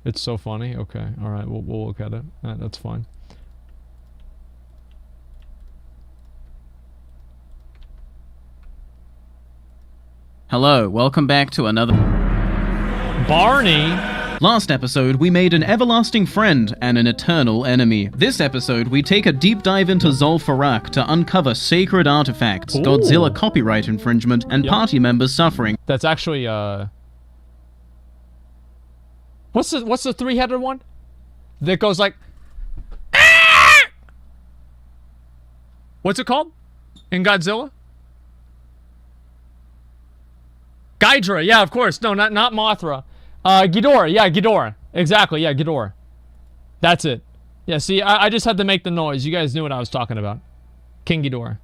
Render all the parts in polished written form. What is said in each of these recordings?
It's so funny. Okay, all right, we'll look at it. That's fine. Hello, welcome back to another... Barney? Last episode, we made an everlasting friend and an eternal enemy. This episode, we take a deep dive into Zul'Farrak to uncover sacred artifacts, Godzilla copyright infringement, and party members suffering. That's actually, What's the three-headed one? That goes like... What's it called? In Godzilla? Ghidorah, yeah, of course. No, not Mothra. Ghidorah, yeah, Ghidorah. Exactly, yeah, Ghidorah. That's it. Yeah, see, I just had to make the noise. You guys knew what I was talking about. King Ghidorah.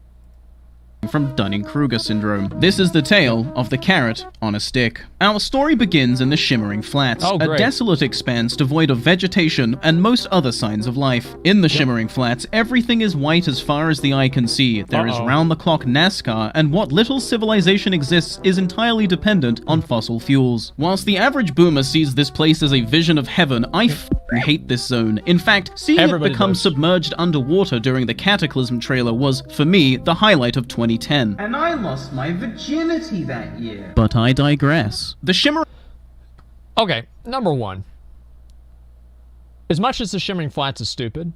From Dunning-Kruger syndrome. This is the tale of the carrot on a stick. Our story begins in the Shimmering Flats, a desolate expanse devoid of vegetation and most other signs of life. In the Shimmering Flats, everything is white as far as the eye can see. There is round-the-clock NASCAR, and what little civilization exists is entirely dependent on fossil fuels. Whilst the average boomer sees this place as a vision of heaven, I hate this zone. In fact, seeing it become submerged underwater during the Cataclysm trailer was, for me, the highlight of 2010. And I lost my virginity that year. But I digress. The Shimmering... Okay, number one. As much as the Shimmering Flats is stupid,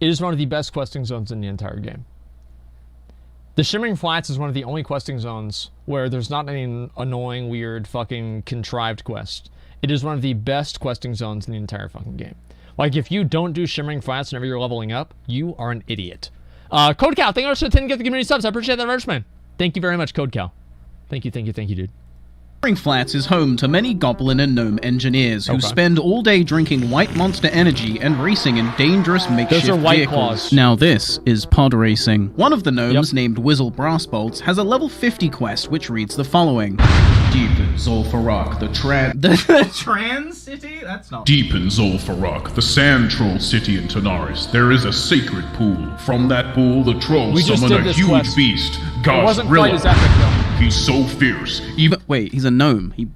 it is one of the best questing zones in the entire game. The Shimmering Flats is one of the only questing zones where there's not any annoying, weird, fucking contrived quest. It is one of the best questing zones in the entire fucking game. Like, if you don't do Shimmering Flats whenever you're leveling up, you are an idiot. Code Cal, thank you very much for 10 gift the community subs. I appreciate that very much, man. Thank you very much, Code Cal. Thank you, dude. Shimmering Flats is home to many goblin and gnome engineers who spend all day drinking white monster energy and racing in dangerous makeshift vehicles. Claws. Now this is pod racing. One of the gnomes, named Whizzle Brassbolts, has a level 50 quest which reads the following. Deep in Zul'Farrak, the Trans City? That's not... Deep in Zul'Farrak, the sand troll city in Tanaris, there is a sacred pool. From that pool, the trolls summon a huge beast, Gazrilla. He's so fierce, Wait, he's a gnome. He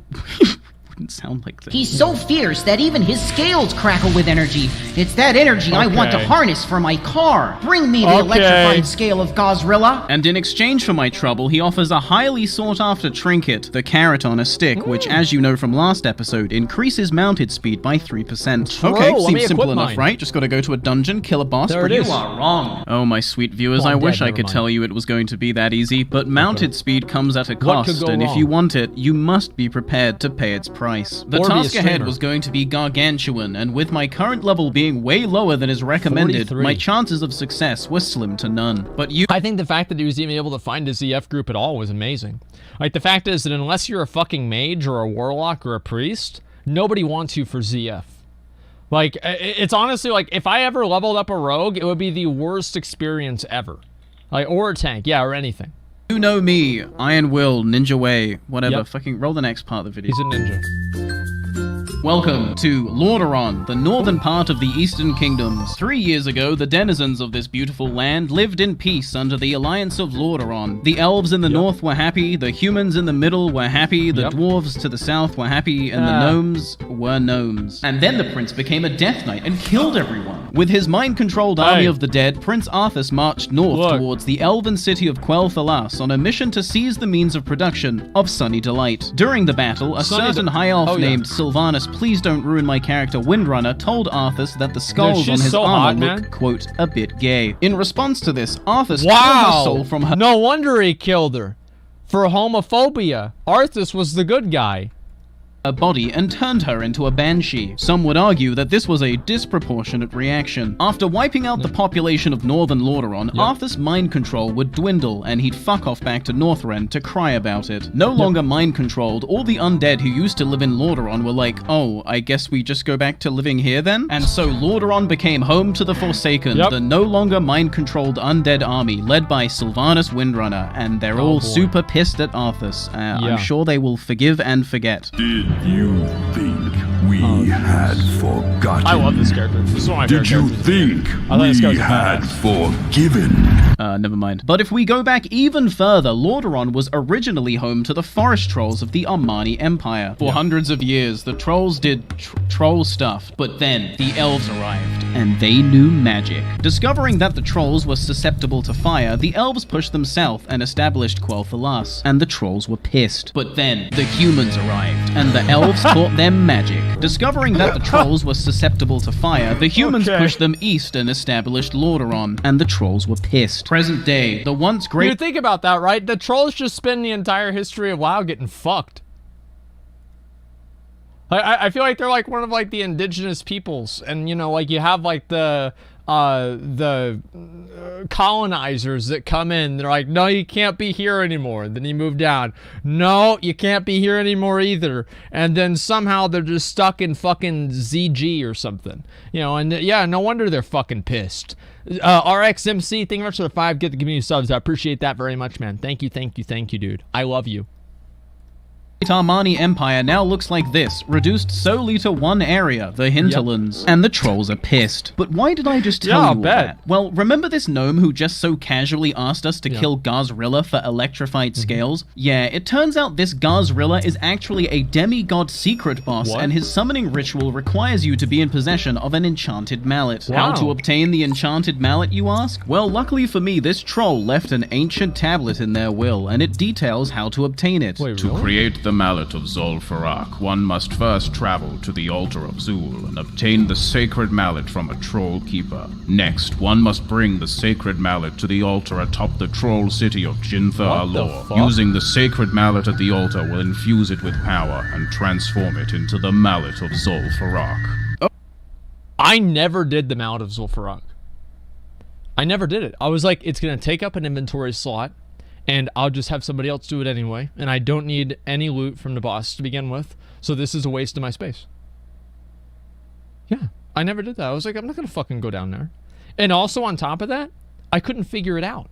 wouldn't sound like this. He's so fierce that even his scales crackle with energy. It's that energy I want to harness for my car. Bring me the electrified scale of Gazrilla. And in exchange for my trouble, he offers a highly sought-after trinket, the carrot on a stick, which, as you know from last episode, increases mounted speed by 3%. Okay, seems simple enough, right? Just gotta go to a dungeon, kill a boss, there it is. You are wrong. Oh, my sweet viewers, I wish I could tell you it was going to be that easy, but mounted speed comes at a cost, and if you want it, you must be prepared to pay its price. The task ahead was going to be gargantuan, and with my current level being way lower than is recommended, 43. my chances of success were slim to none. But I think the fact that he was even able to find a ZF group at all was amazing. Like, the fact is that unless you're a fucking mage or a warlock or a priest, nobody wants you for ZF. Like, it's honestly like, if I ever leveled up a rogue, it would be the worst experience ever. Like, or a tank, yeah, or anything. You know me, Iron Will, Ninja Way, whatever. Fucking roll the next part of the video. He's a ninja. Welcome to Lordaeron, the northern part of the Eastern Kingdoms. 3 years ago, the denizens of this beautiful land lived in peace under the alliance of Lordaeron. The elves in the north were happy, the humans in the middle were happy, the dwarves to the south were happy, and the gnomes were gnomes. And then the prince became a Death Knight and killed everyone. With his mind-controlled army of the dead, Prince Arthas marched north towards the elven city of quel'serrar on a mission to seize the means of production of Sunny Delight. During the battle, a certain high elf named Sylvanus, please don't ruin my character, Windrunner, told Arthas that the skulls on his armor looked, quote, a bit gay. In response to this, Arthas tore her soul from her... No wonder he killed her. For homophobia. Arthas was the good guy. A body and turned her into a banshee. Some would argue that this was a disproportionate reaction. After wiping out the population of northern Lordaeron, Arthas' mind control would dwindle and he'd fuck off back to Northrend to cry about it. No longer mind controlled, all the undead who used to live in Lordaeron were like, oh, I guess we just go back to living here then? And so Lordaeron became home to the Forsaken, the no longer mind controlled undead army led by Sylvanus Windrunner, and they're all super pissed at Arthas. I'm sure they will forgive and forget. Did you think we had forgotten? I love this character. This is one of my favorite characters. Did you think we had forgiven? Never mind. But if we go back even further, Lordaeron was originally home to the forest trolls of the Armani Empire. For hundreds of years, the trolls did troll stuff, but then the elves arrived, and they knew magic. Discovering that the trolls were susceptible to fire, the elves pushed them south and established quel'serrar, and the trolls were pissed. But then the humans arrived, and the elves taught them magic. Discovering that the trolls were susceptible to fire, the humans pushed them east and established Lordaeron, and the trolls were pissed. Present day, the once great— You think about that, right? The trolls just spend the entire history of WoW getting fucked. I feel like they're like one of like the indigenous peoples, and you know, like you have like the colonizers that come in. They're like, no, you can't be here anymore. And then you move down. No, you can't be here anymore either. And then somehow they're just stuck in fucking ZG or something. You know, and yeah, no wonder they're fucking pissed. RXMC, thank you much for the 5. Get the community subs. I appreciate that very much, man. Thank you, dude. I love you. Armani Empire now looks like this, reduced solely to one area, the hinterlands. And the trolls are pissed. But why did I just tell you all that? Well, remember this gnome who just so casually asked us to kill Garzrilla for electrified scales? Yeah, it turns out this Garzrilla is actually a demigod secret boss, and his summoning ritual requires you to be in possession of an enchanted mallet. How to obtain the enchanted mallet, you ask? Well, luckily for me, this troll left an ancient tablet in their will, and it details how to obtain it. To create the mallet of Zul'Farrak, one must first travel to the altar of Zul and obtain the sacred mallet from a troll keeper. Next, one must bring the sacred mallet to the altar atop the troll city of Jinthar-Alor. Using the sacred mallet at the altar will infuse it with power and transform it into the mallet of Zul'Farrak. I never did the mallet of Zul'Farrak. I never did it. I was like, it's going to take up an inventory slot, and I'll just have somebody else do it anyway, and I don't need any loot from the boss to begin with, so this is a waste of my space. Yeah, I never did that. I was like, I'm not gonna fucking go down there. And also on top of that, I couldn't figure it out.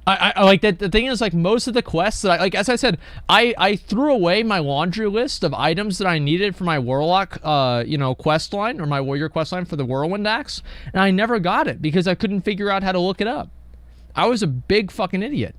I like that. The thing is, like, most of the quests that like, as I said, I threw away my laundry list of items that I needed for my Warlock, you know, quest line, or my Warrior quest line for the Whirlwind Axe, and I never got it because I couldn't figure out how to look it up. I was a big fucking idiot.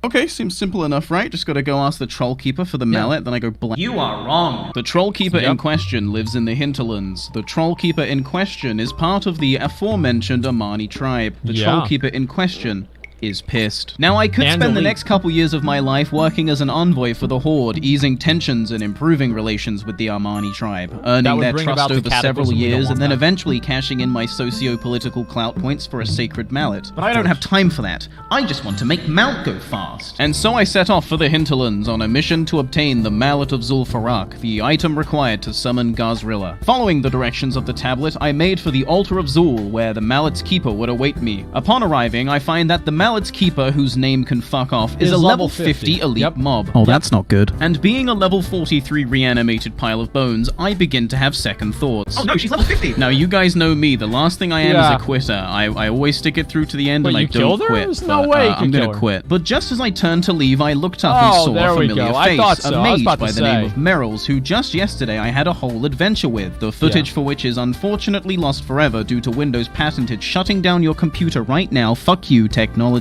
Okay, seems simple enough, right? Just gotta go ask the Troll Keeper for the mallet, then I go blank. You are wrong. The Troll Keeper in question lives in the hinterlands. The Troll Keeper in question is part of the aforementioned Armani tribe. The Troll Keeper in question is pissed. Now, I could spend the next couple years of my life working as an envoy for the Horde, easing tensions and improving relations with the Armani tribe, earning their trust over several years, and then eventually cashing in my socio-political clout points for a sacred mallet. But I don't have time for that. I just want to make Mount go fast. And so I set off for the hinterlands on a mission to obtain the Mallet of Zul'Farrak, the item required to summon Garzrilla. Following the directions of the tablet, I made for the altar of Zul, where the mallet's keeper would await me. Upon arriving, I find that the mallet's keeper, whose name can fuck off, is a level 50 elite mob. Oh, that's not good. And being a level 43 reanimated pile of bones, I begin to have second thoughts. Oh no, she's level 50! Now, you guys know me. The last thing I am is a quitter. I always stick it through to the end, and I don't quit. There's no way I'm gonna quit. But just as I turned to leave, I looked up and saw a familiar face, a mage by the name of Meryl's, who just yesterday I had a whole adventure with, the footage for which is unfortunately lost forever due to Windows' patented shutting down your computer right now, fuck you, technology.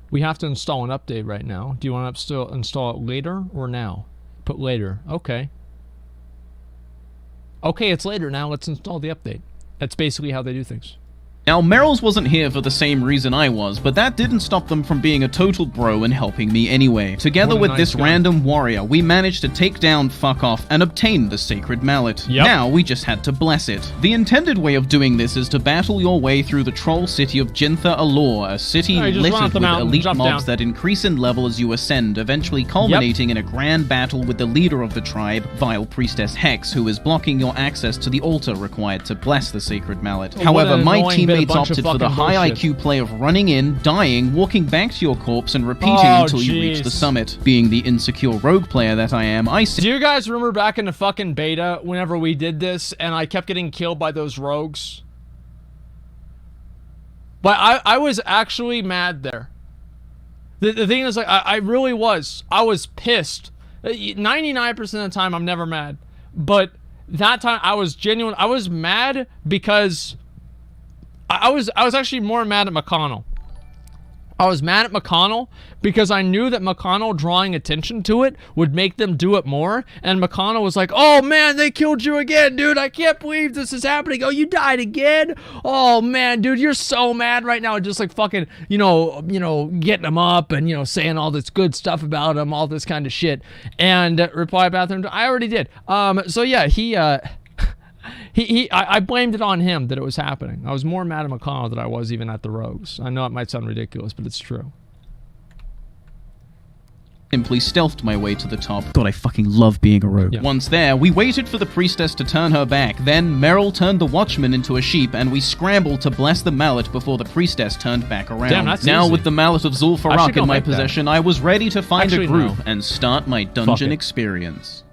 We have to install an update right now. Do you want to install it later or now? Put later. Okay. Okay, it's later now. Let's install the update. That's basically how they do things. Now, Meryl's wasn't here for the same reason I was, but that didn't stop them from being a total bro and helping me anyway. Together with this random warrior, we managed to take down Fuck Off and obtain the sacred mallet. Now, we just had to bless it. The intended way of doing this is to battle your way through the troll city of Jinthar-Alor, a city littered with elite mobs that increase in level as you ascend, eventually culminating in a grand battle with the leader of the tribe, Vile Priestess Hex, who is blocking your access to the altar required to bless the sacred mallet. However, my teammates opted for the high IQ play of running in, dying, walking back to your corpse, and repeating until you reach the summit. Being the insecure rogue player that I am, do you guys remember back in the fucking beta, whenever we did this, and I kept getting killed by those rogues? But I was actually mad there. The thing is, like, I really was. I was pissed. 99% of the time, I'm never mad. But that time, I was genuine. I was mad because I was actually more mad at McConnell. I was mad at McConnell because I knew that McConnell drawing attention to it would make them do it more. And McConnell was like, oh man, they killed you again, dude. I can't believe this is happening. Oh, you died again? Oh man, dude, you're so mad right now. Just like fucking, you know, getting him up and, you know, saying all this good stuff about him, all this kind of shit. And reply back to him, I already did. So yeah, I blamed it on him that it was happening. I was more mad at McConnell than I was even at the rogues. I know it might sound ridiculous, but it's true. Simply stealthed my way to the top. God, I fucking love being a rogue. Yeah. Once there, we waited for the priestess to turn her back. Then Merrill turned the watchman into a sheep, and we scrambled to bless the mallet before the priestess turned back around. Damn, that's now, easy. with the mallet of Zul'Farrak in my possession, I was ready to find a group and start my dungeon experience.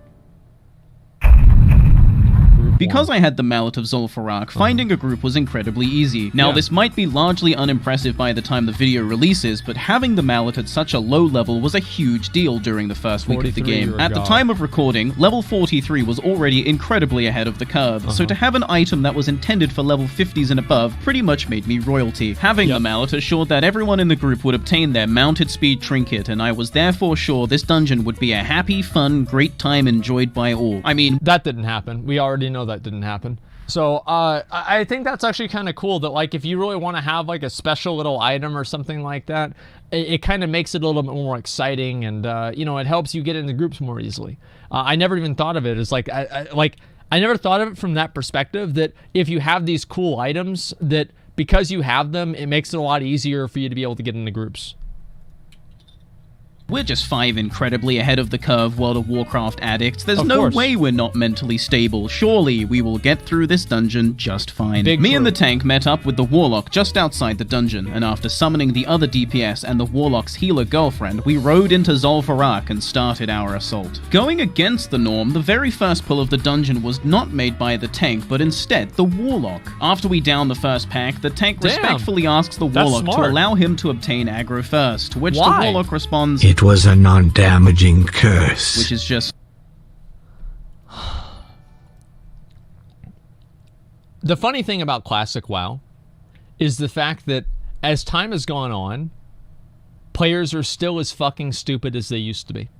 Because I had the Mallet of Zul'Farrak, finding a group was incredibly easy. Now, this might be largely unimpressive by the time the video releases, but having the Mallet at such a low level was a huge deal during the first week of the game. At the time of recording, level 43 was already incredibly ahead of the curve, so to have an item that was intended for level 50s and above pretty much made me royalty. Having the Mallet assured that everyone in the group would obtain their mounted speed trinket, and I was therefore sure this dungeon would be a happy, fun, great time enjoyed by all. I mean, that didn't happen. We already know that didn't happen. So I think that's actually kind of cool that, like, if you really want to have like a special little item or something like that, it kind of makes it a little bit more exciting, and you know, it helps you get into groups more easily. I never even thought of it as like I never thought of it from that perspective, that if you have these cool items, that because you have them, it makes it a lot easier for you to be able to get into groups. We're just 5 incredibly ahead of the curve World of Warcraft addicts. There's no way we're not mentally stable. Surely we will get through this dungeon just fine. Me and the tank met up with the Warlock just outside the dungeon, and after summoning the other DPS and the Warlock's healer girlfriend, we rode into Zul'Farrak and started our assault. Going against the norm, the very first pull of the dungeon was not made by the tank, but instead the Warlock. After we down the first pack, the tank respectfully asks the Warlock to allow him to obtain aggro first, to which the Warlock responds, "It was a non-damaging curse." Which is just... The funny thing about Classic WoW is the fact that as time has gone on, players are still as fucking stupid as they used to be.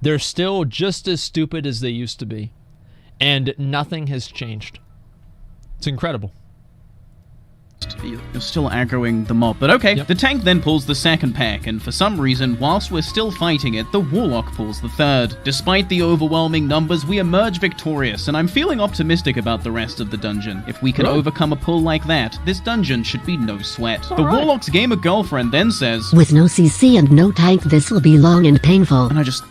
They're still just as stupid as they used to be. And nothing has changed. It's incredible. You're still aggroing the mob, but okay. The tank then pulls the second pack, and for some reason, whilst we're still fighting it, the Warlock pulls the third. Despite the overwhelming numbers, we emerge victorious, and I'm feeling optimistic about the rest of the dungeon. If we can overcome a pull like that, this dungeon should be no sweat. The Warlock's gamer girlfriend then says, "With no CC and no tank, this will be long and painful." And I just...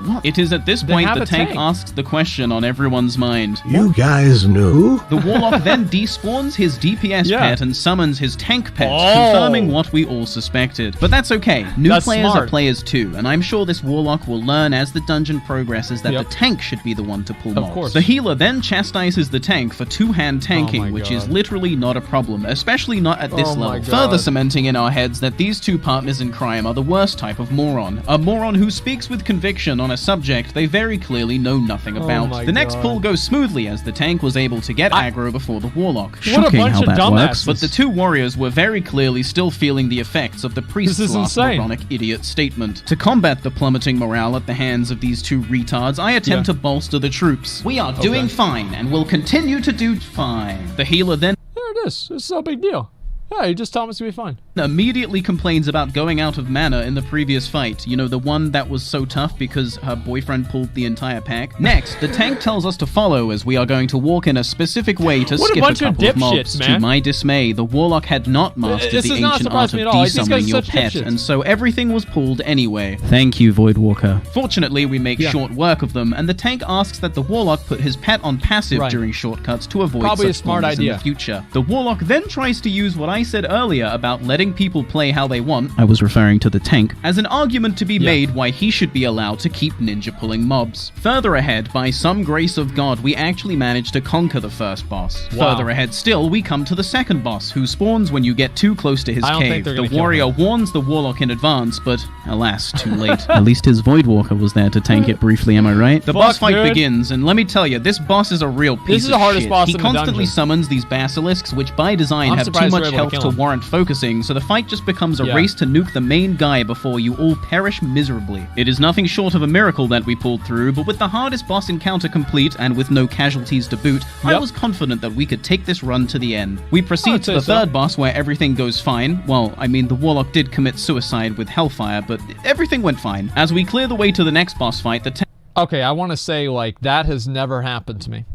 What? It is at this point the tank asks the question on everyone's mind. You guys knew? The Warlock then despawns his DPS pet and summons his tank pet, confirming what we all suspected. But that's okay. New players are players too, and I'm sure this Warlock will learn as the dungeon progresses that the tank should be the one to pull mobs. The healer then chastises the tank for two-hand tanking, which is literally not a problem, especially not at this level. Further cementing in our heads that these two partners in crime are the worst type of moron. A moron who speaks with conviction on a subject they very clearly know nothing about. The next pull goes smoothly as the tank was able to get aggro before the Warlock. Shocking how that works. But the two warriors were very clearly still feeling the effects of the priest's last moronic idiot statement. To combat the plummeting morale at the hands of these two retards, I attempt to bolster the troops. We are doing fine and will continue to do fine. The healer then... There it is. It's no big deal. Yeah, you just told us to be fine. Immediately complains about going out of mana in the previous fight. You know, the one that was so tough because her boyfriend pulled the entire pack. Next, the tank tells us to follow as we are going to walk in a specific way to skip a couple of mobs. To my dismay, the Warlock had not mastered the ancient art of desummoning your pet, and so everything was pulled anyway. Thank you, Voidwalker. Fortunately, we make short work of them, and the tank asks that the Warlock put his pet on passive during shortcuts to avoid Probably such a smart idea in the future. The Warlock then tries to use what I said earlier about letting people play how they want, I was referring to the tank, as an argument to be made why he should be allowed to keep ninja pulling mobs. Further ahead, by some grace of God, we actually managed to conquer the first boss. Further ahead still, we come to the second boss, who spawns when you get too close to his cave. The warrior warns the Warlock in advance, but alas, too late. At least his Voidwalker was there to tank it briefly, am I right? The boss fight begins, and let me tell you, this boss is a real piece of shit. He constantly summons these basilisks, which by design have too much health to warrant focusing, so so the fight just becomes a race to nuke the main guy before you all perish miserably. It is nothing short of a miracle that we pulled through, but with the hardest boss encounter complete and with no casualties to boot, I was confident that we could take this run to the end. We proceed to the third boss where everything goes fine. Well, I mean, the Warlock did commit suicide with Hellfire, but everything went fine. As we clear the way to the next boss fight, the Okay, I want to say, like, that has never happened to me.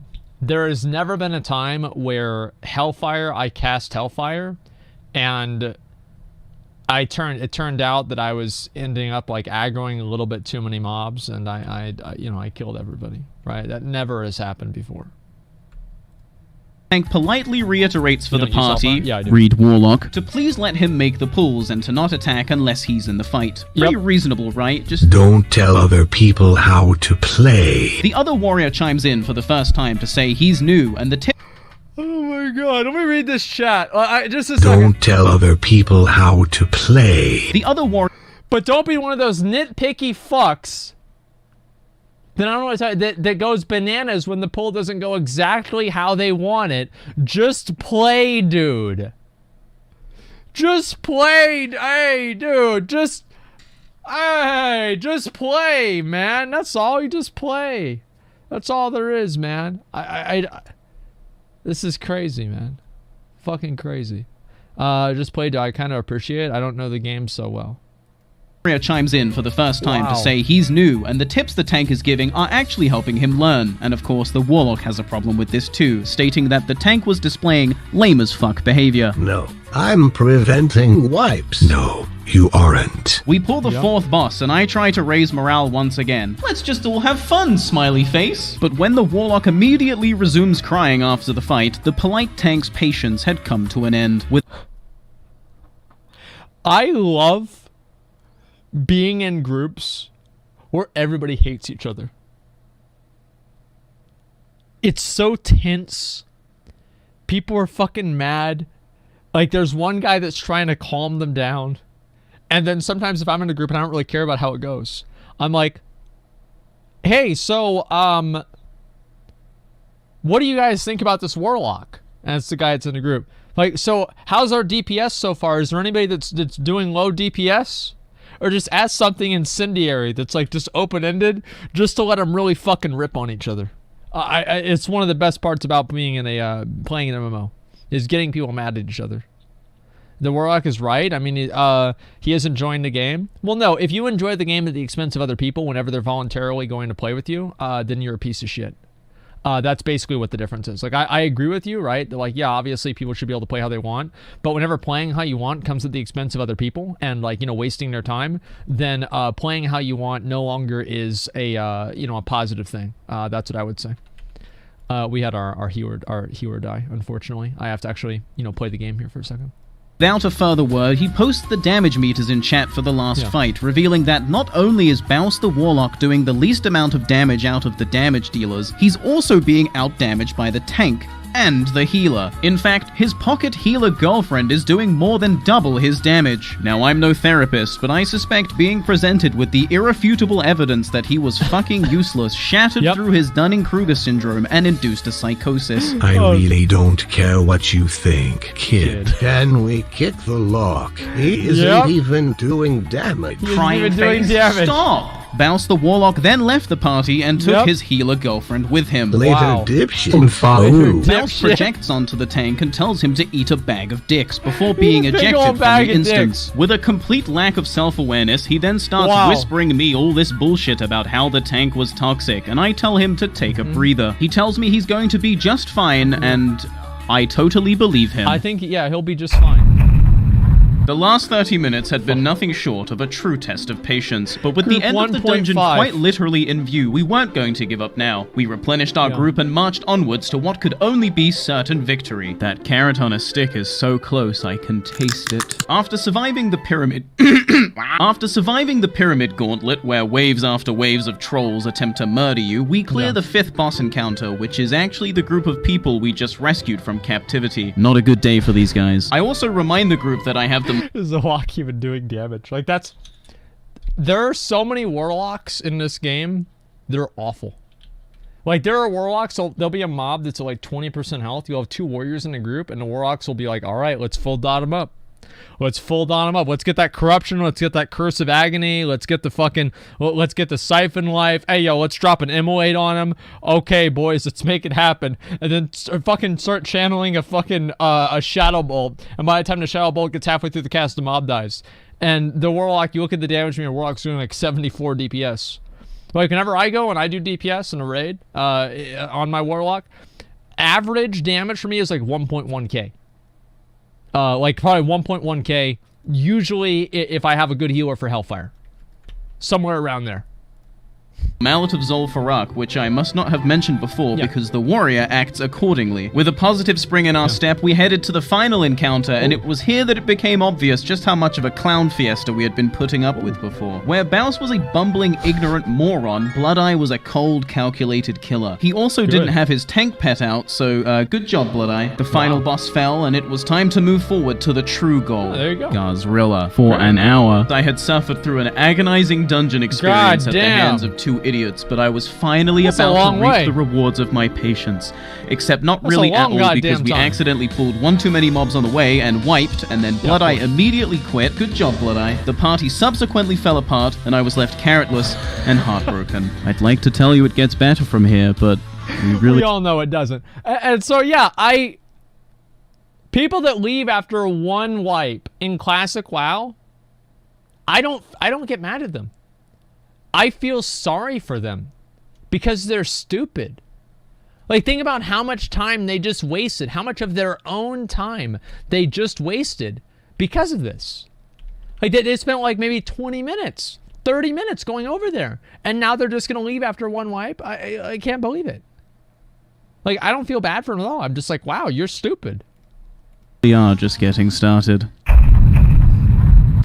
There has never been a time where I cast Hellfire, and it turned out that I was ending up, like, aggroing a little bit too many mobs, and I killed everybody, right? That never has happened before. tank politely reiterates for the party, Yeah, I do. read Warlock, to please let him make the pulls and to not attack unless he's in the fight. Pretty reasonable, right? Just don't tell other people how to play. The other warrior chimes in for the first time to say he's new, and the tip. Oh my god, let me read this chat. Just a second. Don't tell other people how to play. The other warrior. But don't be one of those nitpicky fucks that I don't know what to tell you, that goes bananas when the pull doesn't go exactly how they want it. Just play, dude. Just play. Hey, dude. Just play, man. That's all. You just play. That's all there is, man. This is crazy, man. Fucking crazy. Just play, I kind of appreciate. I don't know the game so well. Chimes in for the first time to say he's new, and the tips the tank is giving are actually helping him learn. And of course, the Warlock has a problem with this too, stating that the tank was displaying lame as fuck behavior. No, I'm preventing wipes. No, you aren't. We pull the fourth boss, and I try to raise morale once again. Let's just all have fun, smiley face. But when the Warlock immediately resumes crying after the fight, the polite tank's patience had come to an end. I love being in groups where everybody hates each other. It's so tense. People are fucking mad. Like, there's one guy that's trying to calm them down. And then sometimes if I'm in a group and I don't really care about how it goes, I'm like, hey, so, what do you guys think about this Warlock? And it's the guy that's in the group. Like, so, how's our DPS so far? Is there anybody that's doing low DPS? Or just ask something incendiary that's like just open-ended, just to let them really fucking rip on each other. It's one of the best parts about being in a playing an MMO, is getting people mad at each other. The Warlock is right. I mean, he is enjoying the game. Well, no, if you enjoy the game at the expense of other people whenever they're voluntarily going to play with you, then you're a piece of shit. That's basically what the difference is. Like, I agree with you, right? That, like, yeah, obviously people should be able to play how they want, but whenever playing how you want comes at the expense of other people and, like, you know, wasting their time, then playing how you want no longer is a a positive thing. That's what I would say. We had our healer die, unfortunately. I have to actually, play the game here for a second. Without a further word, he posts the damage meters in chat for the last fight, revealing that not only is Baus the Warlock doing the least amount of damage out of the damage dealers, he's also being out-damaged by the tank and the healer. In fact, his pocket healer girlfriend is doing more than double his damage. Now, I'm no therapist, but I suspect being presented with the irrefutable evidence that he was fucking useless shattered through his Dunning-Kruger syndrome and induced a psychosis. I really don't care what you think, kid. Can we kick the lock? He isn't even doing damage. Crying face. Stop! Baus the Warlock then left the party and took his healer girlfriend with him. Later, dipshit. Follow. Baus projects onto the tank and tells him to eat a bag of dicks before being ejected from the instance. With a complete lack of self-awareness, he then starts whispering me all this bullshit about how the tank was toxic, and I tell him to take a breather. He tells me he's going to be just fine, and I totally believe him. I think, he'll be just fine. The last 30 minutes had been nothing short of a true test of patience, but with the end of the dungeon quite literally in view, we weren't going to give up now. We replenished our group and marched onwards to what could only be certain victory. That carrot on a stick is so close I can taste it. After surviving the pyramid gauntlet, where waves after waves of trolls attempt to murder you, we clear the fifth boss encounter, which is actually the group of people we just rescued from captivity. Not a good day for these guys. I also remind the group that I have them. Is the Warlock even doing damage? Like, there are so many Warlocks in this game, they're awful. Like, there are Warlocks, so there'll be a mob that's at like 20% health. You'll have two warriors in a group, and the Warlocks will be like, alright, let's full dot them up. Let's full don him up. Let's get that corruption. Let's get that curse of agony. Let's get the fucking, let's get the siphon life. Hey, yo, let's drop an immolate on him. Okay, boys, let's make it happen. And then start channeling a fucking, a shadow bolt. And by the time the shadow bolt gets halfway through the cast, the mob dies. And the warlock, you look at the damage meter, warlock's doing like 74 DPS. Like, whenever I go and I do DPS in a raid, on my warlock, average damage for me is like 1.1k. Like probably 1.1k, usually if I have a good healer for Hellfire. Somewhere around there. Mallet of Zul'Farrak, which I must not have mentioned before because the warrior acts accordingly. With a positive spring in our step, we headed to the final encounter, and it was here that it became obvious just how much of a clown fiesta we had been putting up with before. Where Baus was a bumbling, ignorant moron, Blood-Eye was a cold, calculated killer. He also didn't have his tank pet out, so good job, Blood-Eye. The final boss fell, and it was time to move forward to the true goal. There you go. Gazrilla. For an hour, I had suffered through an agonizing dungeon experience at the hands of two idiots, but I was finally about to reap the rewards of my patience. Except not really at all, because we accidentally pulled one too many mobs on the way and wiped, and then Blood-Eye immediately quit. Good job, Blood-Eye. The party subsequently fell apart, and I was left carrotless and heartbroken. I'd like to tell you it gets better from here, but we all know it doesn't. And so, yeah, people that leave after one wipe in Classic WoW, I don't get mad at them. I feel sorry for them because they're stupid. Like, think about how much time they just wasted, how much of their own time they just wasted because of this. Like, they spent like maybe 20 minutes, 30 minutes going over there, and now they're just going to leave after one wipe. I can't believe it. Like, I don't feel bad for them at all. I'm just like, wow, you're stupid. We are just getting started.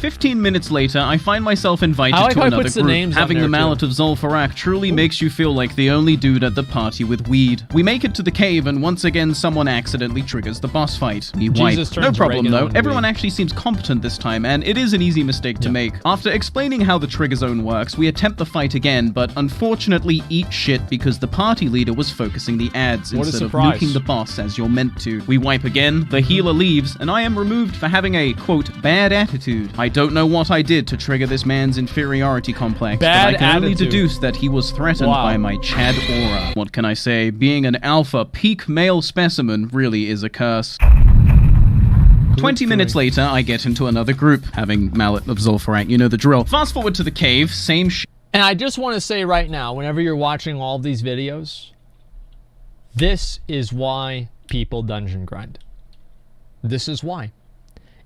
15 minutes later, I find myself invited to another group. Having the Mallet of Zul'Farrak truly makes you feel like the only dude at the party with weed. We make it to the cave, and once again, someone accidentally triggers the boss fight. We wipe. No problem, though. Everyone actually seems competent this time, and it is an easy mistake to make. After explaining how the trigger zone works, we attempt the fight again, but unfortunately eat shit because the party leader was focusing the ads instead of nuking the boss as you're meant to. We wipe again, the healer leaves, and I am removed for having a, quote, bad attitude. I don't know what I did to trigger this man's inferiority complex, but I can only deduce that he was threatened by my Chad aura. What can I say? Being an alpha peak male specimen really is a curse. 20 minutes later, I get into another group, having Mallet of Zul'Farrak, you know the drill. Fast forward to the cave, same shit. And I just want to say right now, whenever you're watching all of these videos, this is why people dungeon grind. This is why.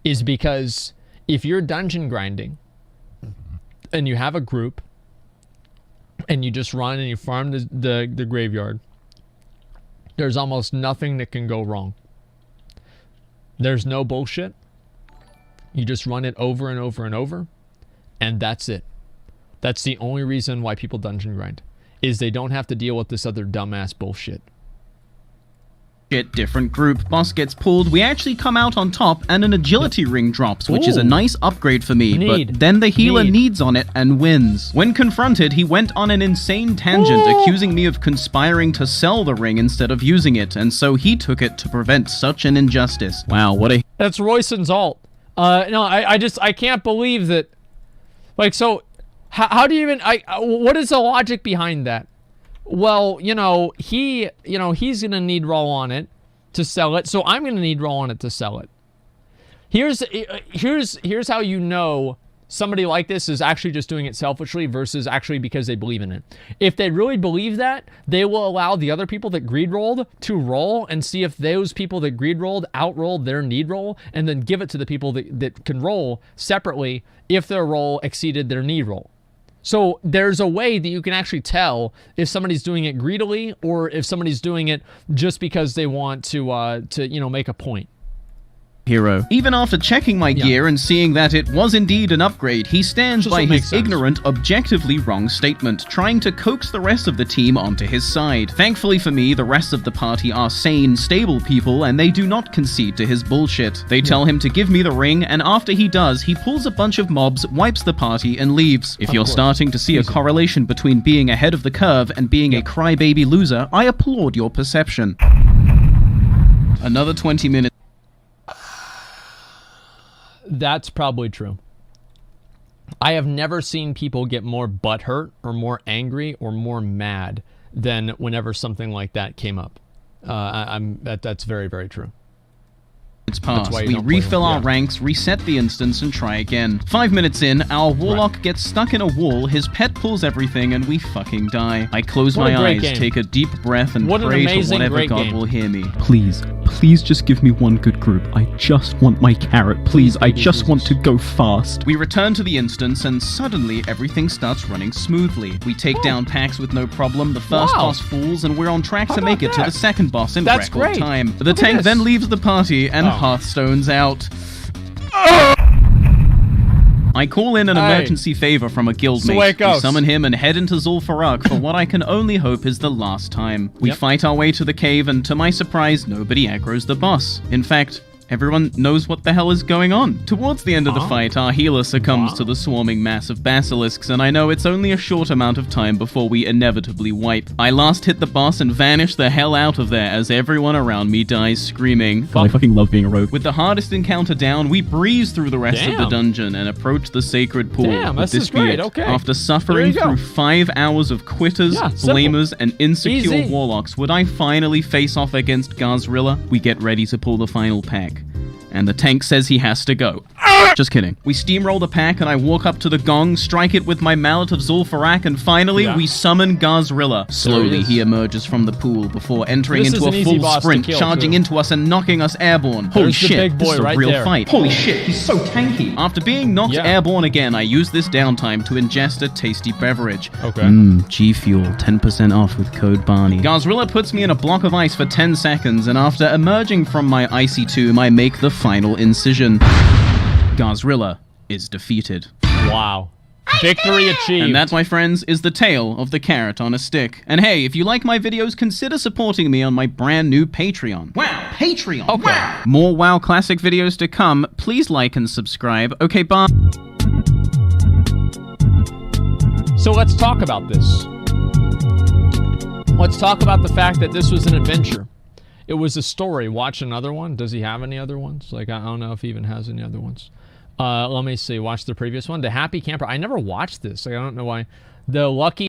Is because if you're dungeon grinding and you have a group and you just run and you farm the graveyard, there's almost nothing that can go wrong. There's no bullshit. You just run it over and over and over, and that's it. That's the only reason why people dungeon grind, is they don't have to deal with this other dumbass bullshit. Different group, boss gets pulled, we actually come out on top, and an agility ring drops, which is a nice upgrade for me, but then the healer needs on it and wins. When confronted, he went on an insane tangent, accusing me of conspiring to sell the ring instead of using it, and so he took it to prevent such an injustice. Wow, what a... That's Royson's ult. No, I can't believe that... Like, so, how do you even... what is the logic behind that? Well, he's gonna need roll on it to sell it, so I'm gonna need roll on it to sell it. Here's how you know somebody like this is actually just doing it selfishly versus actually because they believe in it. If they really believe that, they will allow the other people that greed rolled to roll and see if those people that greed rolled outrolled their need roll, and then give it to the people that can roll separately if their roll exceeded their need roll. So there's a way that you can actually tell if somebody's doing it greedily or if somebody's doing it just because they want to make a point. Hero. Even after checking my gear and seeing that it was indeed an upgrade, he stands by his ignorant, objectively wrong statement, trying to coax the rest of the team onto his side. Thankfully for me, the rest of the party are sane, stable people, and they do not concede to his bullshit. They tell him to give me the ring, and after he does, he pulls a bunch of mobs, wipes the party, and leaves. If you're starting to see a correlation between being ahead of the curve and being a crybaby loser, I applaud your perception. Another 20 minutes. That's probably true. I have never seen people get more butthurt or more angry or more mad than whenever something like that came up. That's very, very true. It's passed. We refill our ranks, reset the instance, and try again. 5 minutes in, our warlock gets stuck in a wall, his pet pulls everything, and we fucking die. I close my eyes, take a deep breath, and pray to whatever god will hear me. Please, please just give me one good group. I just want my carrot. Please, I just want to go fast. We return to the instance, and suddenly everything starts running smoothly. We take down packs with no problem, the first boss falls, and we're on track to make it to the second boss in record time. The tank then leaves the party, and Hearthstone's out. I call in an emergency favor from a guildmate. We summon him and head into Zul'Farrak for what I can only hope is the last time. We fight our way to the cave, and to my surprise, nobody aggroes the boss. In fact, everyone knows what the hell is going on. Towards the end of the fight, our healer succumbs to the swarming mass of basilisks, and I know it's only a short amount of time before we inevitably wipe. I last hit the boss and vanish the hell out of there as everyone around me dies screaming. I fucking love being a rogue. With the hardest encounter down, we breeze through the rest of the dungeon and approach the sacred pool. This great. After suffering through 5 hours of quitters, blamers, and insecure warlocks, would I finally face off against Gazrilla? We get ready to pull the final pack. And the tank says he has to go. Just kidding. We steamroll the pack, and I walk up to the gong, strike it with my mallet of Zul'Farrak, and finally, we summon Gazrilla. Slowly, he emerges from the pool before entering into a full sprint, charging into us and knocking us airborne. Holy shit, this is a real fight. Holy shit, he's so tanky. After being knocked airborne again, I use this downtime to ingest a tasty beverage. G Fuel, 10% off with code Barney. Gazrilla puts me in a block of ice for 10 seconds, and after emerging from my icy tomb, I make the final incision. Gazrilla is defeated. Wow. Victory achieved. And that, my friends, is the tale of the carrot on a stick. And hey, if you like my videos, consider supporting me on my brand new Patreon. Wow, Patreon. Wow. More WoW Classic videos to come. Please like and subscribe. Okay, bye. So let's talk about this. Let's talk about the fact that this was an adventure. It was a story. Watch another one. Does he have any other ones? Like, I don't know if he even has any other ones. Let me see. Watch the previous one. The Happy Camper. I never watched this. Like, I don't know why. The Lucky